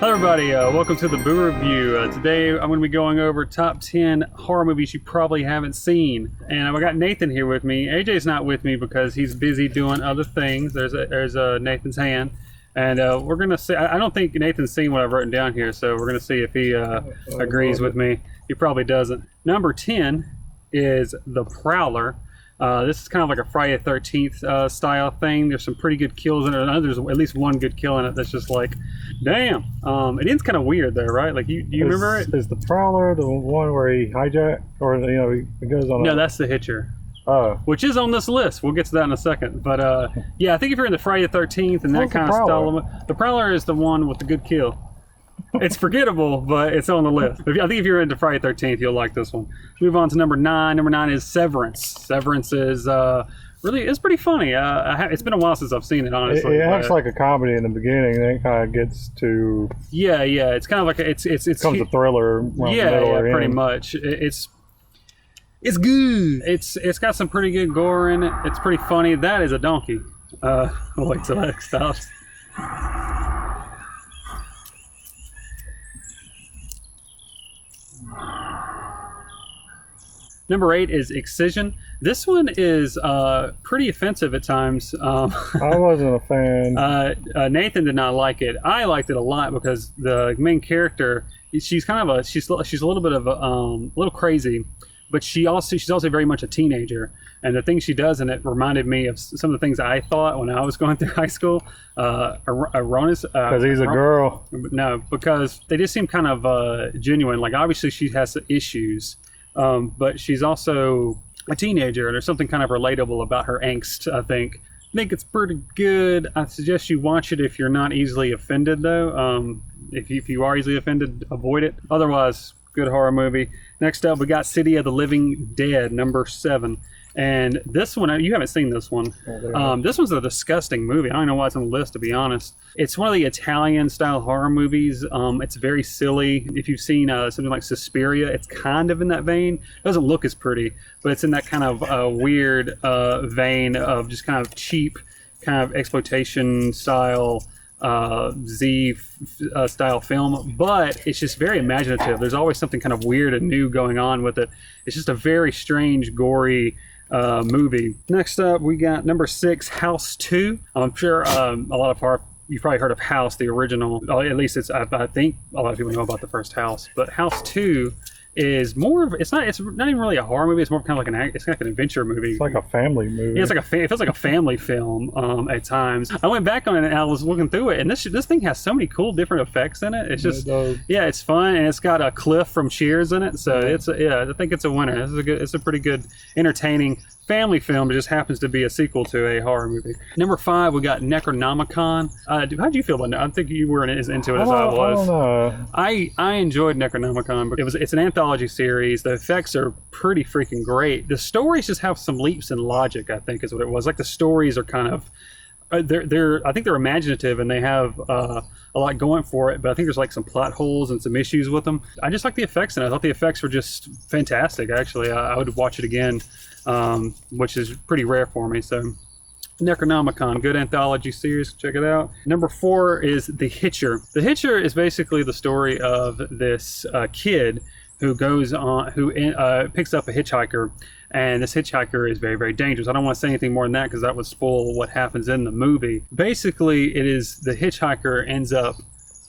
Hello everybody, welcome to the Boo Review. Today I'm going to be going over top 10 horror movies you probably haven't seen. And I got Nathan here with me. AJ's not with me because he's busy doing other things. There's Nathan's hand. And we're going to see, I don't think Nathan's seen what I've written down here, so we're going to see if he agrees with me. He probably doesn't. Number 10 is The Prowler. This is kind of like a Friday the 13th style thing. There's some pretty good kills in it. I know there's at least one good kill in it that's just like, damn. It ends kind of weird though, right? Like you remember it? Is The Prowler the one where he hijacked, or he goes on? No, that's The Hitcher. Oh, which is on this list. We'll get to that in a second. But yeah, I think if you're in the Friday the 13th and that kind of style, The Prowler is the one with the good kill. It's forgettable, but it's on the list. I think if you're into Friday the 13th, you'll like this one. Move on to number 9. Number 9 is Severance. Severance is it's pretty funny. It's been a while since I've seen it, honestly. It acts like a comedy in the beginning, and then it kind of gets to yeah. It's kind of like it becomes a thriller. Yeah, pretty much. It's good. It's got some pretty good gore in it. It's pretty funny. That is a donkey. I'll wait till that stops. Number 8 is Excision. This one is pretty offensive at times. I wasn't a fan. Nathan did not like it. I liked it a lot because the main character, she's kind of she's a little bit of a little crazy, but she's also very much a teenager. And the things she does in it reminded me of some of the things I thought when I was going through high school. Erroneous. Because he's a girl. No, because they just seem kind of genuine. Like obviously she has issues. But she's also a teenager, and there's something kind of relatable about her angst, I think. I think it's pretty good. I suggest you watch it if you're not easily offended, though. If you are easily offended, avoid it. Otherwise, good horror movie. Next up, we got City of the Living Dead, number 7. And this one, you haven't seen this one. This one's a disgusting movie. I don't know why it's on the list, to be honest. It's one of the Italian-style horror movies. It's very silly. If you've seen something like Suspiria, it's kind of in that vein. It doesn't look as pretty, but it's in that kind of weird vein of just kind of cheap, kind of exploitation-style style film, but it's just very imaginative. There's always something kind of weird and new going on with it. It's just a very strange, gory movie. Next up, we got number 6, House 2. I'm sure a lot of you've probably heard of House, the original. At least I think a lot of people know about the first House, but House 2 is more of, it's not even really a horror movie. It's more kind of like it's like an adventure movie. It's like a family movie. Yeah, it feels like a family film at times. I went back on it and I was looking through it, and this thing has so many cool different effects in it. It's just it's fun, and it's got a Cliff from Cheers in it, so I think it's a winner. It's a pretty good, entertaining family film. It just happens to be a sequel to a horror movie. Number 5, we got Necronomicon. How'd you feel about it? I think you weren't as into it as I was. I don't know. I enjoyed Necronomicon, but it's an anthology series. The effects are pretty freaking great. The stories just have some leaps in logic, I think is what it was. Like the stories are kind of I think they're imaginative and they have a lot going for it, but I think there's like some plot holes and some issues with them. I just like the effects, and I thought the effects were just fantastic. Actually, I would watch it again, which is pretty rare for me. So Necronomicon, good anthology series, check it out. Number 4 is The Hitcher. The Hitcher is basically the story of this kid who picks up a hitchhiker, and this hitchhiker is very, very dangerous. I don't want to say anything more than that because that would spoil what happens in the movie. Basically, it is the hitchhiker ends up,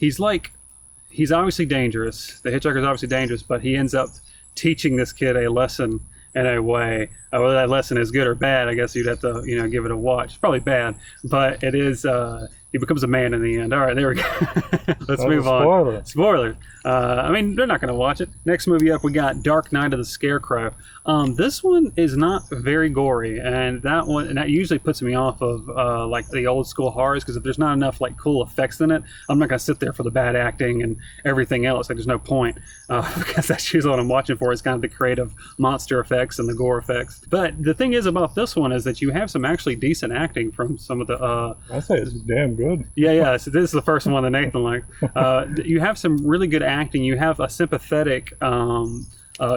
he's obviously dangerous. The hitchhiker is obviously dangerous, but he ends up teaching this kid a lesson in a way. Whether that lesson is good or bad, I guess you'd have to, give it a watch. It's probably bad, but it is, he becomes a man in the end. All right, there we go. Let's move on. Spoiler. I mean, they're not going to watch it. Next movie up, we got Dark Night of the Scarecrow. This one is not very gory, and that usually puts me off of like the old school horrors, because if there's not enough like cool effects in it, I'm not going to sit there for the bad acting and everything else. Like there's no point, because that's usually what I'm watching for. Is kind of the creative monster effects and the gore effects. But the thing is about this one is that you have some actually decent acting from some of the. I say it's damn good. Yeah. So this is the first one that Nathan liked. You have some really good acting. You have a sympathetic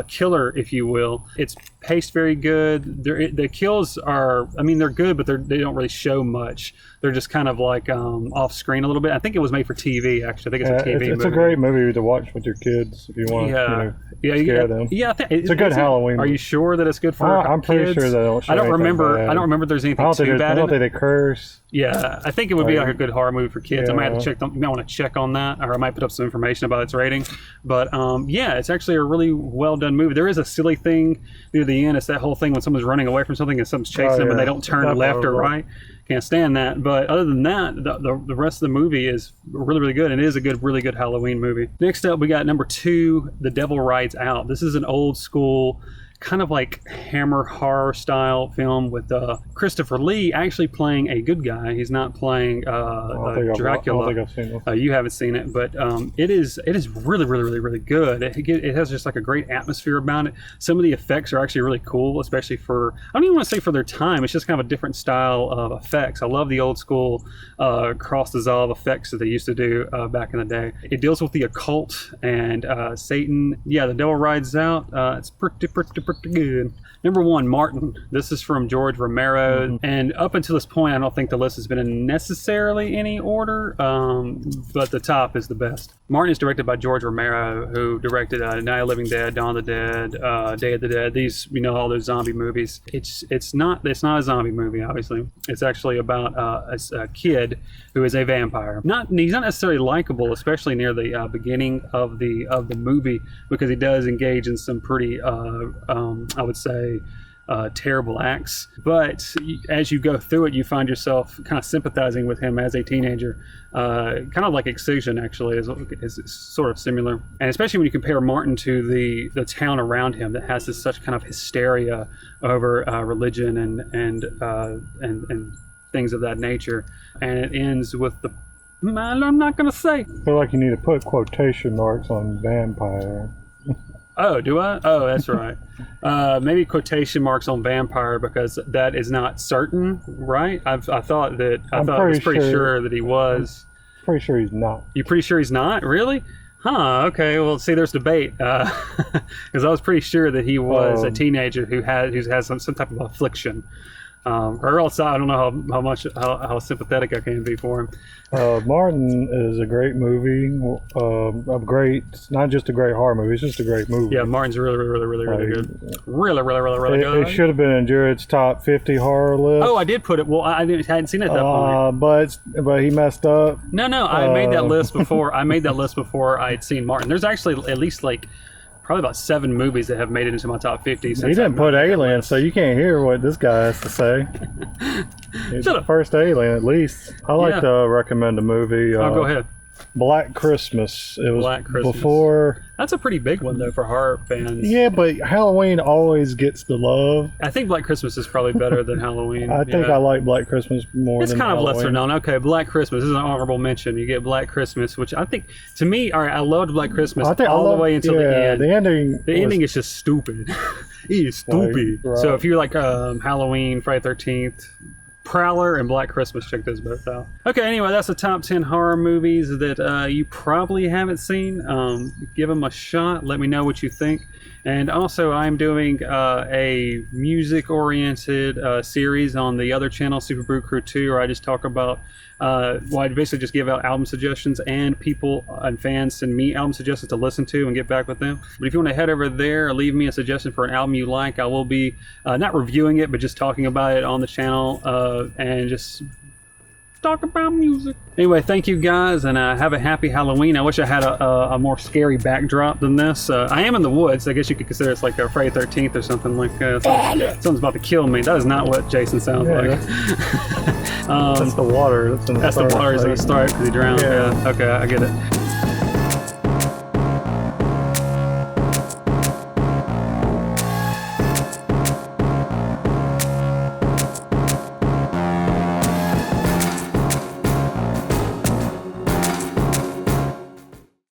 killer, if you will. It's paced very good. The kills are, I mean, they're good, but they don't really show much. They're just kind of like off screen a little bit. I think it was made for TV, actually. I think it's a TV movie. It's a great movie to watch with your kids if you want to scare them. Yeah, it's a good Halloween movie. Are you sure that it's good for kids? I'm pretty sure they don't show I don't remember. bad. I don't remember if there's anything too bad. I don't think they curse. Yeah, I think it would be like a good horror movie for kids. Yeah. I might have to check. You might want to check on that, or I might put up some information about its rating. But yeah, it's actually a really well done movie. There is a silly thing near the end. It's that whole thing when someone's running away from something and something's chasing them, and they don't turn left or right. Can't stand that. But other than that, the rest of the movie is really, really good. And it is a really good Halloween movie. Next up, we got number 2, The Devil Rides Out. This is an old school, kind of like Hammer horror style film with Christopher Lee actually playing a good guy. He's not playing Dracula. I don't think I've seen it. You haven't seen it, but it is really good. It has just like a great atmosphere about it. Some of the effects are actually really cool, especially for, I don't even want to say for their time. It's just kind of a different style of effects. I love the old school cross dissolve effects that they used to do back in the day. It deals with the occult and Satan. Yeah, The Devil Rides Out. It's pretty good. Number 1, Martin. This is from George Romero, and up until this point, I don't think the list has been in necessarily any order, but the top is the best. Martin is directed by George Romero, who directed Night of the Living Dead, Dawn of the Dead, Day of the Dead. These, all those zombie movies. It's not a zombie movie, obviously. It's actually about a kid who is a vampire. He's not necessarily likable, especially near the beginning of the movie, because he does engage in some pretty, I would say, terrible acts. But as you go through it, you find yourself kind of sympathizing with him as a teenager. Kind of like Excision, actually, is sort of similar. And especially when you compare Martin to the town around him that has this such kind of hysteria over religion and things of that nature. And it ends with I'm not going to say. I feel like you need to put quotation marks on vampire. Oh, do I? Oh, that's right. Maybe quotation marks on vampire, because that is not certain, right? I thought I was pretty sure that he was. I'm pretty sure he's not. You're pretty sure he's not? Really? Huh, okay. Well, see, there's debate. Because I was pretty sure that he was a teenager who has some type of affliction. Or else I don't know how sympathetic I can be for him. Martin is a great movie. It's not just a great horror movie, it's just a great movie. Yeah, Martin's really good. Really good. It should have been in Jared's top 50 horror list. Oh, I did put it. Well, I hadn't seen it at that point. But he messed up. No, I made that list before. I made that list before I had seen Martin. There's actually at least probably about 7 movies that have made it into my top 50. He didn't put Alien, so you can't hear what this guy has to say. It's the first Alien, at least. I like to recommend a movie. Go ahead. Black Christmas. It was Black Christmas. Before. That's a pretty big one, though, for horror fans. Yeah, but Halloween always gets the love. I think Black Christmas is probably better than Halloween. I think I like Black Christmas more than Halloween. It's kind of lesser known. Okay, Black Christmas. This is an honorable mention. You get Black Christmas, which I think, to me, all right, I loved Black Christmas all the way until the end. The ending is just stupid. It is stupid. Right. So if you like Halloween, Friday 13th, Prowler, and Black Christmas, check those both out. Okay, anyway, that's the top 10 horror movies that you probably haven't seen. Give them a shot. Let me know what you think. And also, I'm doing a music-oriented series on the other channel, Super Brew Crew 2, where I just talk about, I basically just give out album suggestions, and people and fans send me album suggestions to listen to and get back with them. But if you want to head over there or leave me a suggestion for an album you like, I will be not reviewing it, but just talking about it on the channel and just talk about music. Anyway, thank you guys, and have a happy Halloween. I wish I had a more scary backdrop than this. I am in the woods. I guess you could consider it's like a Friday 13th or something like something's about to kill me. That is not what Jason sounds like. That's the water. That's the water is going to start because he drowned. Yeah. Okay, I get it.